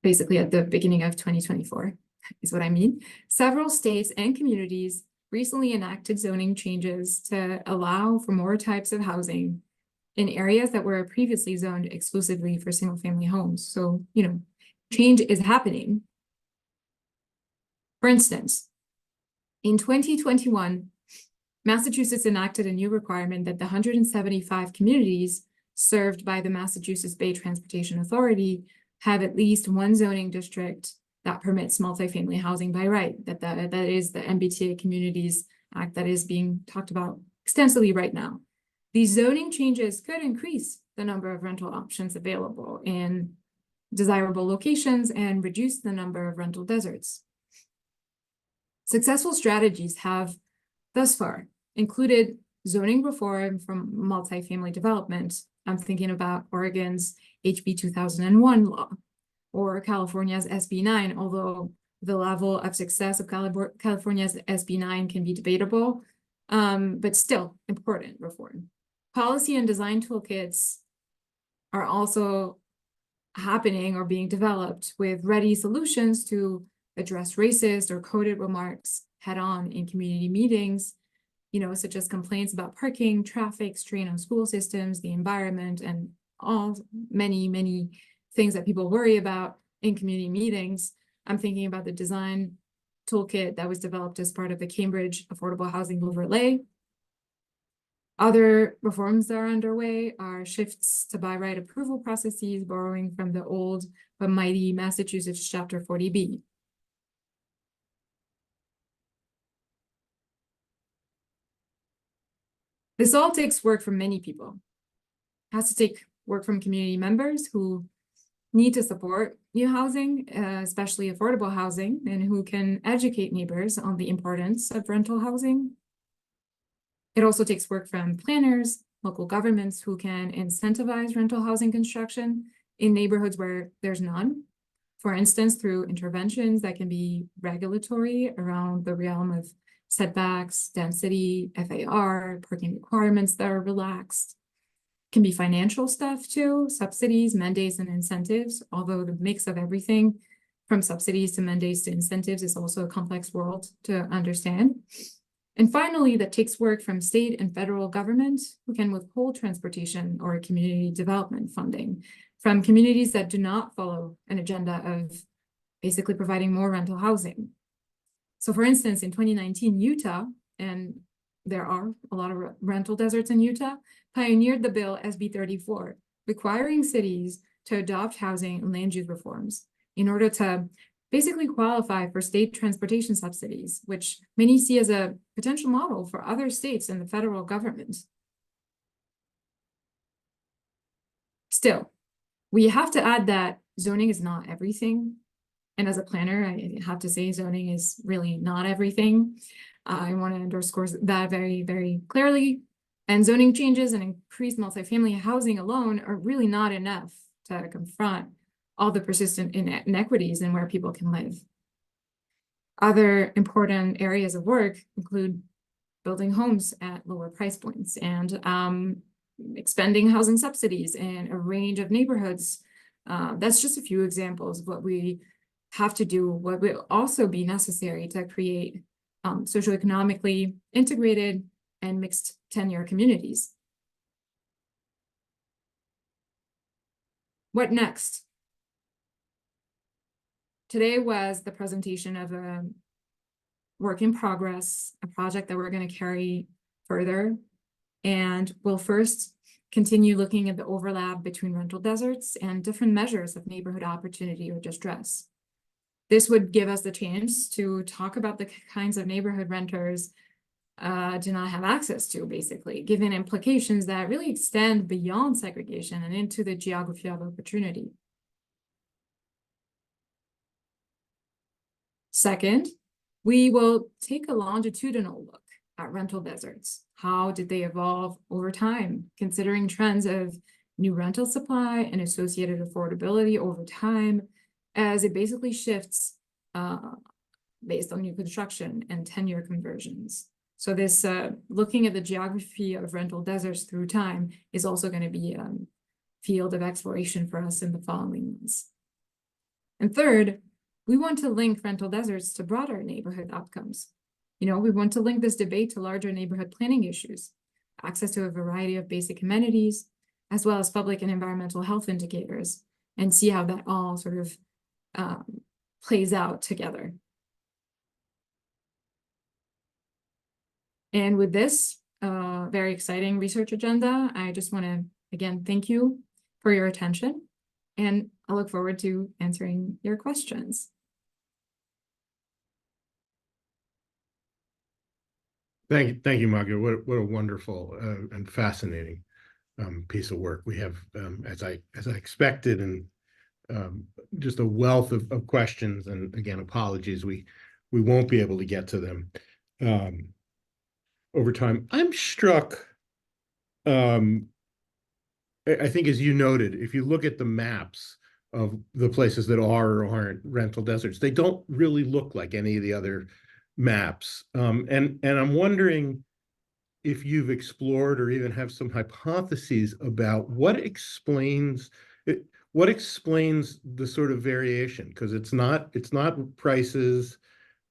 basically at the beginning of 2024 is what I mean. Several states and communities recently enacted zoning changes to allow for more types of housing in areas that were previously zoned exclusively for single-family homes. So, change is happening. For instance, in 2021, Massachusetts enacted a new requirement that the 175 communities served by the Massachusetts Bay Transportation Authority have at least one zoning district that permits multifamily housing by right. That is the MBTA Communities Act that is being talked about extensively right now. These zoning changes could increase the number of rental options available in desirable locations and reduce the number of rental deserts. Successful strategies have thus far included zoning reform from multifamily development. I'm thinking about Oregon's HB 2001 law or California's SB 9, although the level of success of California's SB 9 can be debatable, but still important reform. Policy and design toolkits are also happening or being developed with ready solutions to address racist or coded remarks head-on in community meetings, such as complaints about parking, traffic, strain on school systems, the environment, and many things that people worry about in community meetings. I'm thinking about the design toolkit that was developed as part of the Cambridge Affordable Housing Overlay. Other reforms that are underway are shifts to by right approval processes, borrowing from the old but mighty Massachusetts Chapter 40B. This all takes work from many people. It has to take work from community members who need to support new housing, especially affordable housing, and who can educate neighbors on the importance of rental housing. It also takes work from planners, local governments who can incentivize rental housing construction in neighborhoods where there's none. For instance, through interventions that can be regulatory around the realm of setbacks, density, FAR, parking requirements that are relaxed. Can be financial stuff too, subsidies, mandates, and incentives, although the mix of everything from subsidies to mandates to incentives is also a complex world to understand. And finally, that takes work from state and federal government who can withhold transportation or community development funding from communities that do not follow an agenda of basically providing more rental housing. So for instance, in 2019, Utah, and there are a lot of rental deserts in Utah, pioneered the bill SB 34, requiring cities to adopt housing and land use reforms in order to basically qualify for state transportation subsidies, which many see as a potential model for other states and the federal government. Still, we have to add that zoning is not everything. And as a planner, I have to say zoning is really not everything. I want to underscore that very, very clearly. And zoning changes and increased multifamily housing alone are really not enough to confront all the persistent inequities in where people can live. Other important areas of work include building homes at lower price points and expanding housing subsidies in a range of neighborhoods. That's just a few examples of what we have to do, what will also be necessary to create socioeconomically integrated and mixed tenure communities. What next? Today was the presentation of a work in progress, a project that we're going to carry further. And we'll first continue looking at the overlap between rental deserts and different measures of neighborhood opportunity or distress. This would give us the chance to talk about the kinds of neighborhood renters do not have access to, basically, given implications that really extend beyond segregation and into the geography of opportunity. Second, we will take a longitudinal look at rental deserts. How did they evolve over time, considering trends of new rental supply and associated affordability over time, as it basically shifts based on new construction and tenure conversions. So this looking at the geography of rental deserts through time is also going to be a field of exploration for us in the following months. And third, we want to link rental deserts to broader neighborhood outcomes. We want to link this debate to larger neighborhood planning issues, access to a variety of basic amenities, as well as public and environmental health indicators, and see how that all sort of plays out together. And with this very exciting research agenda, I just want to, again, thank you for your attention, and I look forward to answering your questions. Thank you, Magda. What a wonderful and fascinating piece of work. We have, as I expected, and just a wealth of questions. And again, apologies, we won't be able to get to them over time. I'm struck. I think, as you noted, if you look at the maps of the places that are or aren't rental deserts, they don't really look like any of the other maps. And I'm wondering if you've explored or even have some hypotheses about what explains the sort of variation, because it's not prices.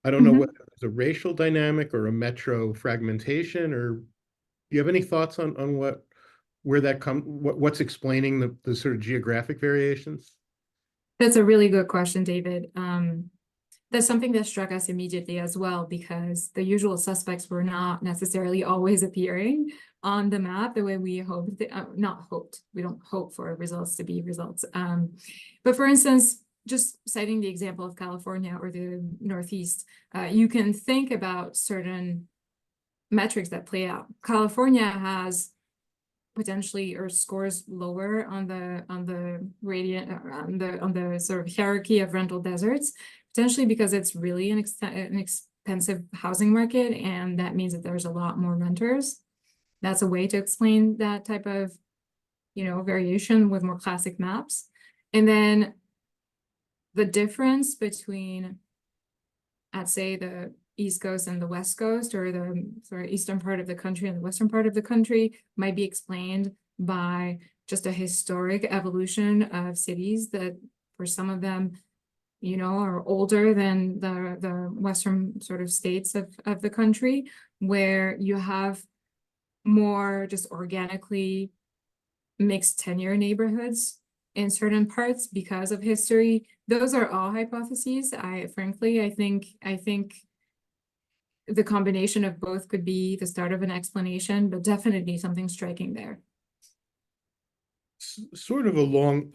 I don't know whether it's a racial dynamic or a metro fragmentation, or do you have any thoughts on where that what's explaining the sort of geographic variations? That's a really good question, David. That's something that struck us immediately as well, because the usual suspects were not necessarily always appearing on the map the way we hoped. We don't hope for results to be results. But for instance, just citing the example of California or the Northeast, you can think about certain metrics that play out. California has potentially or scores lower on the gradient on the sort of hierarchy of rental deserts, potentially because it's really an expensive housing market, and that means that there's a lot more renters. That's a way to explain that type of variation with more classic maps. And then the difference between, I'd say, the East Coast and the West Coast, or the sort of eastern part of the country and the western part of the country, might be explained by just a historic evolution of cities that, for some of them, are older than the western sort of states of the country, where you have more just organically mixed tenure neighborhoods in certain parts because of history. Those are all hypotheses. I think the combination of both could be the start of an explanation, but definitely something striking there. Sort of along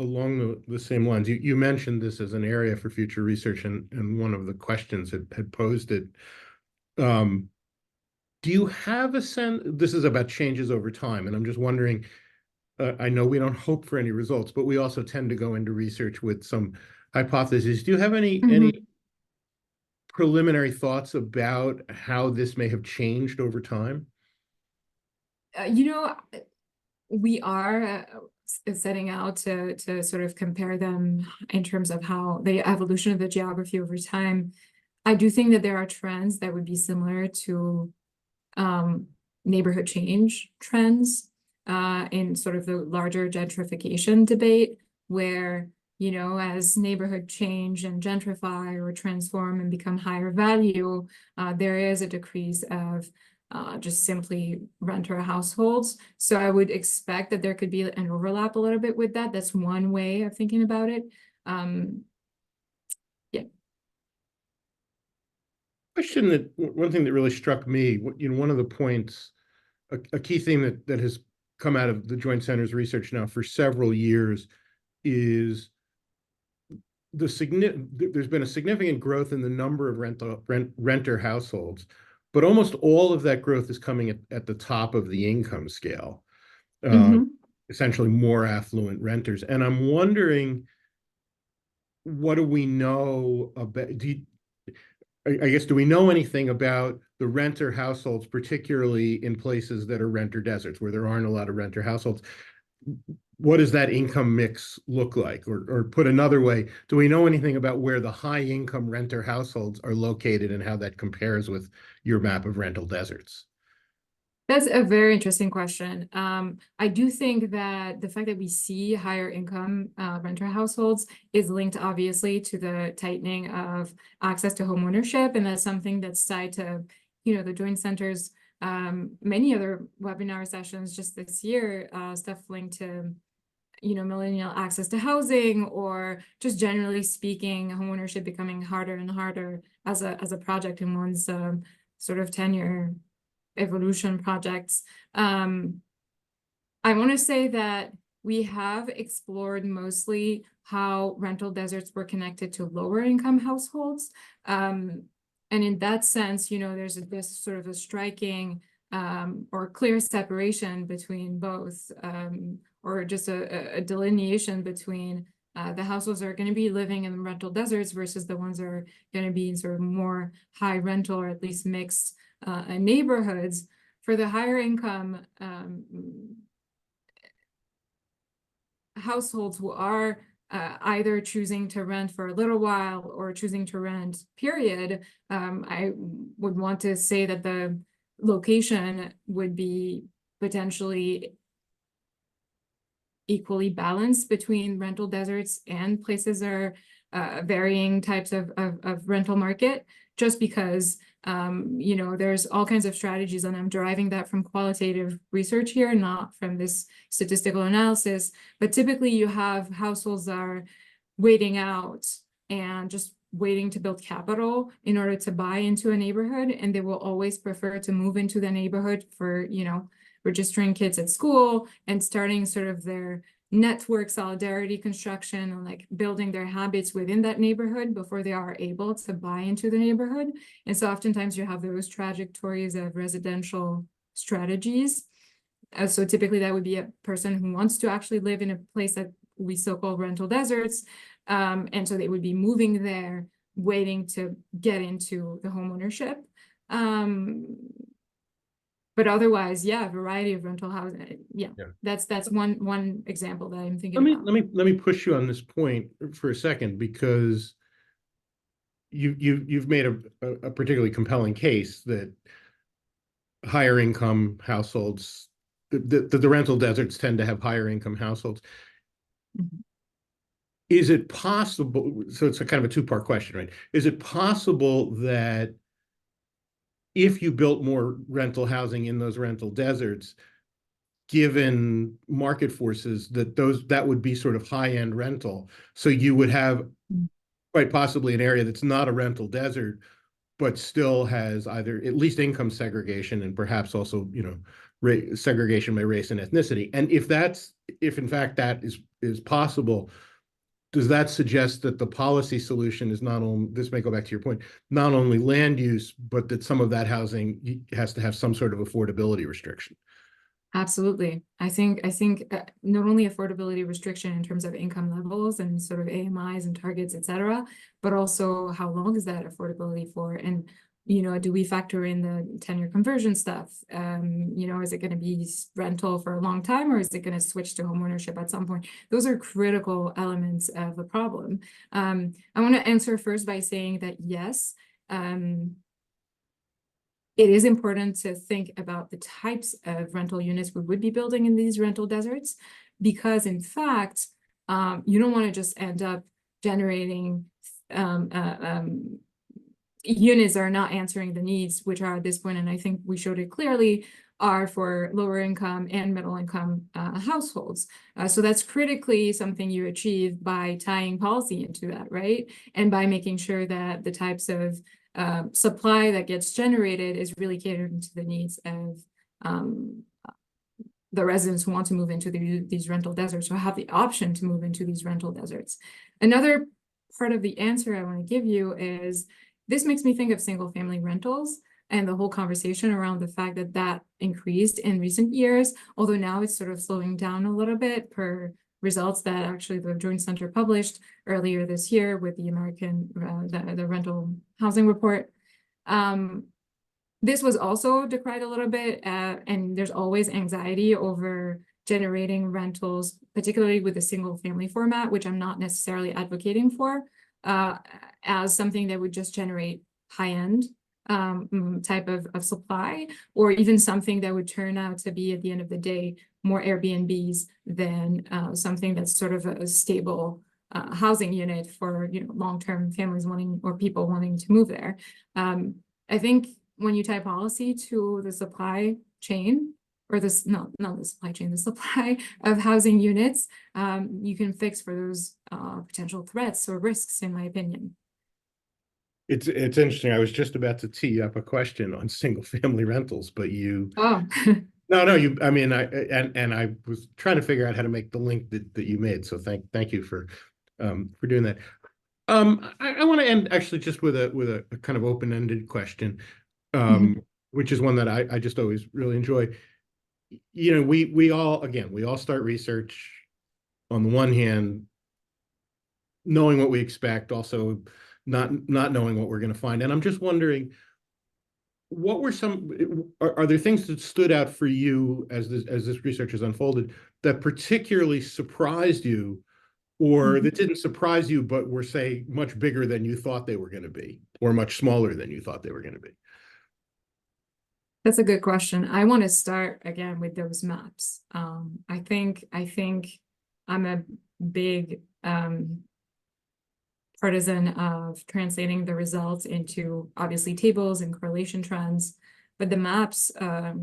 the same lines, you mentioned this as an area for future research, and one of the questions had posed it. Do you have a sense? This is about changes over time, and I'm just wondering. I know we don't hope for any results, but we also tend to go into research with some hypotheses. Do you have any preliminary thoughts about how this may have changed over time? You know, we are setting out to sort of compare them in terms of how the evolution of the geography over time. I do think that there are trends that would be similar to neighborhood change trends in sort of the larger gentrification debate, where, you know, as neighborhood change and gentrify or transform and become higher value, there is a decrease of just simply renter households. So I would expect that there could be an overlap a little bit with that. That's one way of thinking about it. Yeah. Question that one thing that really struck me, one of the points, a key theme that has come out of the Joint Center's research now for several years is there's been a significant growth in the number of renter households, but almost all of that growth is coming at the top of the income scale, essentially more affluent renters. And I'm wondering, what do we know about, I guess, do we know anything about the renter households, particularly in places that are renter deserts, where there aren't a lot of renter households? What does that income mix look like? Or put another way, do we know anything about where the high income renter households are located and how that compares with your map of rental deserts? That's a very interesting question. I do think that the fact that we see higher income renter households is linked obviously to the tightening of access to home ownership, and that's something that's tied to, you know, the Joint Center's many other webinar sessions just this year, stuff linked to, you know, millennial access to housing, or just generally speaking, homeownership becoming harder and harder as a project in one's sort of tenure evolution projects. I want to say that we have explored mostly how rental deserts were connected to lower income households. And in that sense, you know, there's this sort of a striking or clear separation between both, or just a delineation between the households that are going to be living in the rental deserts versus the ones that are going to be in sort of more high rental or at least mixed neighborhoods. For the higher income households who are either choosing to rent for a little while or choosing to rent, period, I would want to say that the location would be potentially equally balanced between rental deserts and places that are varying types of rental market, just because you know, there's all kinds of strategies, and I'm deriving that from qualitative research here, not from this statistical analysis. But typically you have households that are waiting out and just waiting to build capital in order to buy into a neighborhood, and they will always prefer to move into the neighborhood for, you know, registering kids at school and starting sort of their network solidarity construction and like building their habits within that neighborhood before they are able to buy into the neighborhood. And so oftentimes you have those trajectories of residential strategies. So typically that would be a person who wants to actually live in a place that we still call rental deserts. And so they would be moving there, waiting to get into the home ownership. But otherwise, yeah, a variety of rental housing. Yeah. That's one example that I'm thinking about. Let me push you on this point for a second, because you've made a particularly compelling case that higher income households, the rental deserts tend to have higher income households. Is it possible? So it's a kind of a two-part question, right? Is it possible that if you built more rental housing in those rental deserts, given market forces, that would be sort of high-end rental? So you would have quite possibly an area that's not a rental desert, but still has either at least income segregation and perhaps also, you know, segregation by race and ethnicity. And if in fact that is possible, does that suggest that the policy solution is not only, this may go back to your point, not only land use, but that some of that housing has to have some sort of affordability restriction? Absolutely. I think not only affordability restriction in terms of income levels and sort of AMIs and targets, et cetera, but also how long is that affordability for? And, do we factor in the 10-year conversion stuff? Is it going to be rental for a long time, or is it going to switch to homeownership at some point? Those are critical elements of the problem. I want to answer first by saying that yes, it is important to think about the types of rental units we would be building in these rental deserts, because in fact, you don't want to just end up generating units that are not answering the needs, which are at this point, and I think we showed it clearly, are for lower income and middle income households. So that's critically something you achieve by tying policy into that, right? And by making sure that the types of supply that gets generated is really catering to the needs of the residents who want to move into these rental deserts, or have the option to move into these rental deserts. Another part of the answer I want to give you is, this makes me think of single family rentals and the whole conversation around the fact that that increased in recent years, although now it's sort of slowing down a little bit per results that actually the Joint Center published earlier this year with the American, the rental housing report. This was also decried a little bit, and there's always anxiety over generating rentals, particularly with the single family format, which I'm not necessarily advocating for, as something that would just generate high-end type of supply, or even something that would turn out to be, at the end of the day, more Airbnbs than something that's sort of a stable housing unit for long-term families wanting, or people wanting to move there. I think when you tie policy to the supply chain, or this, not the supply chain, the supply of housing units, you can fix for those potential threats or risks, in my opinion. It's interesting. I was just about to tee up a question on single family rentals, but you, Oh, no, you, I mean, I was trying to figure out how to make the link that you made. So thank you for doing that. I want to end actually just with a kind of open-ended question, which is one that I just always really enjoy. We all start research on the one hand, knowing what we expect, also not knowing what we're going to find. And I'm just wondering, what were are there things that stood out for you as this research has unfolded that particularly surprised you, or that didn't surprise you, but were, say, much bigger than you thought they were going to be, or much smaller than you thought they were going to be? That's a good question. I want to start again with those maps. I think I'm a big partisan of translating the results into obviously tables and correlation trends, but the maps,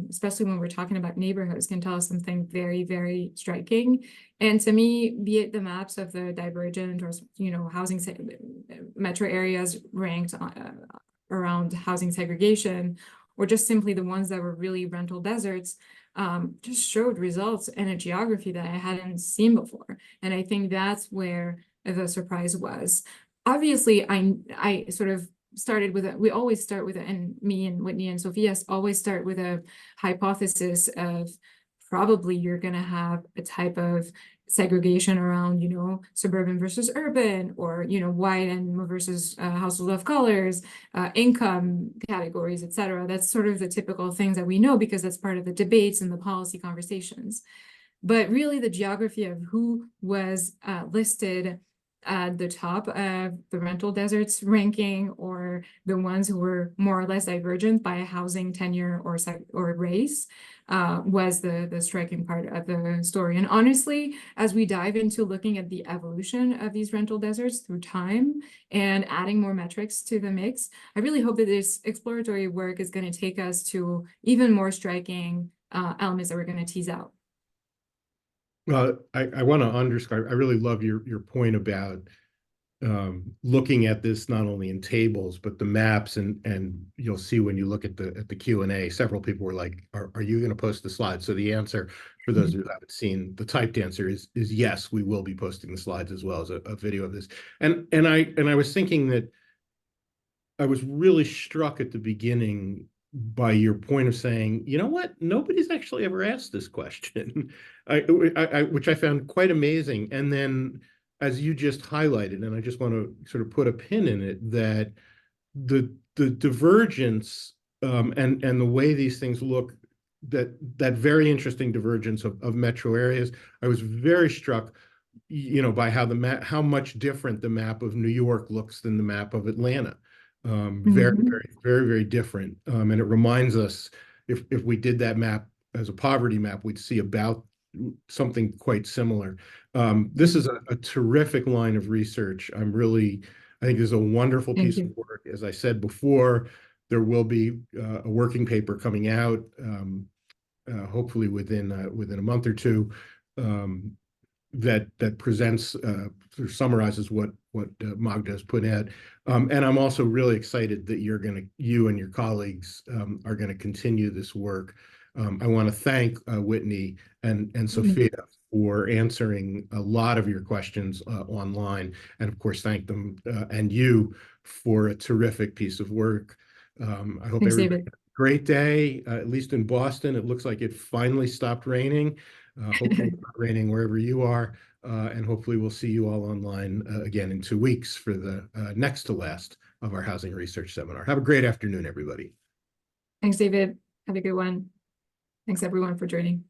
especially when we're talking about neighborhoods, can tell us something very, very striking. And to me, be it the maps of the divergent or housing metro areas ranked around housing segregation, or just simply the ones that were really rental deserts, just showed results in a geography that I hadn't seen before. And I think that's where the surprise was. Obviously, I sort of started with we always start with and me and Whitney and Sophia always start with a hypothesis of probably you're going to have a type of segregation around, suburban versus urban, or, white and versus household of colors, income categories, et cetera. That's sort of the typical things that we know, because that's part of the debates and the policy conversations. But really the geography of who was listed at the top of the rental deserts ranking, or the ones who were more or less divergent by housing tenure or race, was the striking part of the story. And honestly, as we dive into looking at the evolution of these rental deserts through time and adding more metrics to the mix, I really hope that this exploratory work is going to take us to even more striking elements that we're going to tease out. Well, I want to underscore, I really love your point about looking at this not only in tables but the maps, and you'll see when you look at the Q&A, several people were like, "Are you going to post the slides?" So the answer, for those who haven't seen the typed answer, is yes, we will be posting the slides as well as a video of this. And I was thinking that I was really struck at the beginning by your point of saying, you know what, nobody's actually ever asked this question, which I found quite amazing. And then, as you just highlighted, and I just want to sort of put a pin in it, that the divergence, and the way these things look, that very interesting divergence of metro areas, I was very struck, by how much different the map of New York looks than the map of Atlanta. Very, Mhm. very, very, very different. And it reminds us, if we did that map as a poverty map, we'd see about something quite similar. This is a terrific line of research. I think this is a wonderful Thank piece of you. work. As I said before, there will be a working paper coming out, hopefully within a month or two, that presents, or summarizes what Magda has put in. And I'm also really excited that you and your colleagues are gonna continue this work. I want to thank Whitney and Sophia for answering a lot of your questions online, and of course thank them and you for a terrific piece of work. I hope Thanks, everybody David. has a great day. At least in Boston, it looks like it finally stopped raining. Hopefully it's not raining wherever you are, and hopefully we'll see you all online again in 2 weeks for the next to last of our housing research seminar. Have a great afternoon, everybody. Thanks, David. Have a good one. Thanks, everyone, for joining.